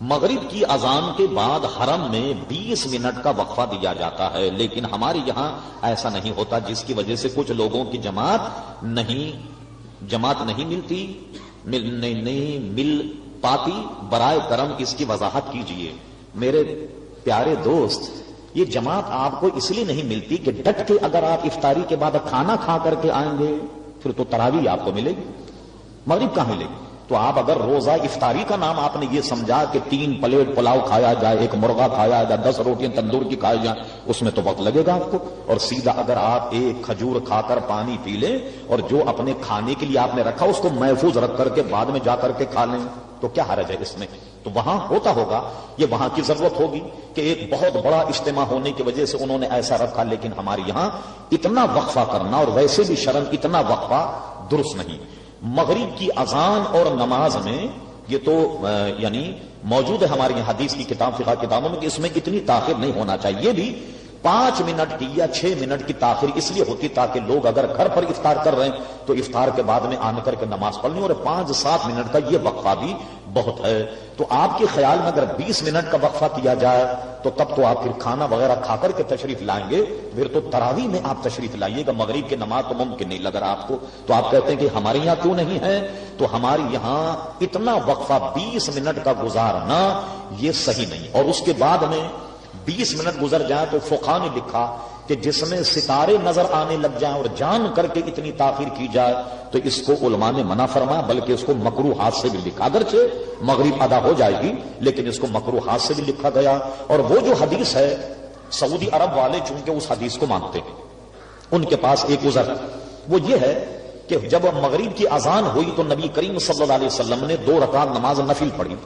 مغرب کی اذان کے بعد حرم میں 20 منٹ کا وقفہ دیا جاتا ہے، لیکن ہمارے یہاں ایسا نہیں ہوتا، جس کی وجہ سے کچھ لوگوں کی جماعت نہیں مل پاتی۔ برائے کرم اس کی وضاحت کیجئے۔ میرے پیارے دوست، یہ جماعت آپ کو اس لیے نہیں ملتی کہ ڈٹ کے اگر آپ افطاری کے بعد کھانا کھا کر کے آئیں گے پھر تو تراویح آپ کو ملے گی، مغرب کہاں ملے گی؟ تو آپ اگر روزہ افطاری کا نام آپ نے یہ سمجھا کہ 3 پلیٹ پلاؤ کھایا جائے، 1 مرغا کھایا جائے، 10 روٹیاں تندور کی کھائی جائیں، اس میں تو وقت لگے گا آپ کو۔ اور سیدھا اگر آپ 1 کھجور کھا کر پانی پی لیں اور جو اپنے کھانے کے لیے آپ نے رکھا اس کو محفوظ رکھ کر کے بعد میں جا کر کے کھا لیں تو کیا حرج ہے اس میں؟ تو وہاں ہوتا ہوگا، یہ وہاں کی ضرورت ہوگی کہ ایک بہت بڑا اجتماع ہونے کی وجہ سے انہوں نے ایسا رکھا، لیکن ہمارے یہاں اتنا وقفہ کرنا اور ویسے بھی شرم اتنا وقفہ درست نہیں۔ مغرب کی اذان اور نماز میں یہ تو یعنی موجود ہے ہماری یہاں حدیث کی کتاب، فقہ کتابوں میں، کہ اس میں اتنی تاخیر نہیں ہونا چاہیے۔ بھی 5 منٹ کی یا 6 منٹ کی تاخیر اس لیے ہوتی تاکہ لوگ اگر گھر پر افطار کر رہے ہیں تو افطار کے بعد میں آن کر کے نماز پڑھ لیں، اور 5-7 منٹ کا یہ وقفہ بھی بہت ہے۔ تو آپ کے خیال میں اگر 20 منٹ کا وقفہ کیا جائے تو تب تو آپ پھر کھانا وغیرہ کھا کر کے تشریف لائیں گے، پھر تو تراویح میں آپ تشریف لائیے گا، مغرب کی نماز تو ممکن نہیں لگ رہا آپ کو۔ تو آپ کہتے ہیں کہ ہمارے یہاں کیوں نہیں ہے؟ تو ہمارے یہاں اتنا وقفہ 20 منٹ کا گزارنا یہ صحیح نہیں، اور اس کے بعد میں 20 منٹ گزر جائیں تو فقہاء نے لکھا کہ جس میں ستارے نظر آنے لگ جائیں اور جان کر کے اتنی تاخیر کی جائے تو اس کو علماء نے منع فرمایا، بلکہ اس کو مکروہات سے بھی لکھا۔ اگرچہ مغرب ادا ہو جائے گی لیکن اس کو مکروہات سے بھی لکھا گیا۔ اور وہ جو حدیث ہے، سعودی عرب والے چونکہ اس حدیث کو مانتے ہیں، ان کے پاس ایک عذر وہ یہ ہے کہ جب مغرب کی اذان ہوئی تو نبی کریم صلی اللہ علیہ وسلم نے 2 رکعت نماز نفل پڑھی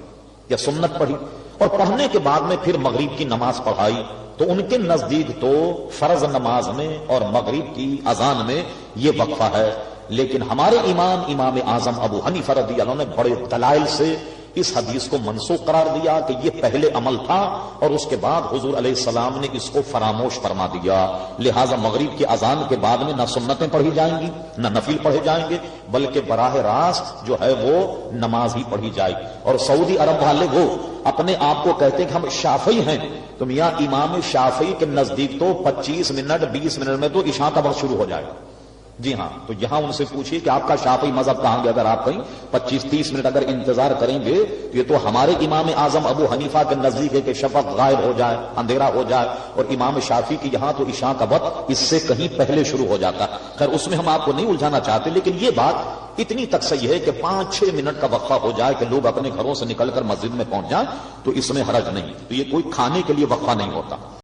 یا سنت پڑھی، اور پڑھنے کے بعد میں پھر مغرب کی نماز پڑھائی، تو ان کے نزدیک تو فرض نماز میں اور مغرب کی اذان میں یہ وقفہ ہے۔ لیکن ہمارے امام اعظم ابو حنیفہ رضی اللہ عنہ نے بڑے دلائل سے اس حدیث کو منسوخ قرار دیا کہ یہ پہلے عمل تھا اور اس کے بعد حضور علیہ السلام نے اس کو فراموش فرما دیا، لہذا مغرب کی اذان کے بعد میں نہ سنتیں پڑھی جائیں گی نہ نفل پڑھے جائیں گے، بلکہ براہ راست جو ہے وہ نماز ہی پڑھی جائے گی۔ اور سعودی عرب والے وہ اپنے آپ کو کہتے ہیں کہ ہم شافعی ہیں، تو میاں امام شافعی کے نزدیک تو 25 منٹ 20 منٹ میں تو عشاء کا وقت شروع ہو جائے گا۔ جی ہاں، تو یہاں ان سے پوچھیے کہ آپ کا شافعی مذہب کہاں گیا؟ اگر آپ کہیں 25-30 منٹ اگر انتظار کریں گے تو یہ تو ہمارے امام اعظم ابو حنیفہ کے نزدیک ہے کہ شفق غائب ہو جائے، اندھیرا ہو جائے، اور امام شافعی کی یہاں تو عشاء کا وقت اس سے کہیں پہلے شروع ہو جاتا ہے۔ خیر اس میں ہم آپ کو نہیں الجھانا چاہتے، لیکن یہ بات اتنی تک صحیح ہے کہ 5-6 منٹ کا وقفہ ہو جائے کہ لوگ اپنے گھروں سے نکل کر مسجد میں پہنچ جائیں تو اس میں حرج نہیں، تو یہ کوئی کھانے کے لیے وقفہ نہیں ہوتا۔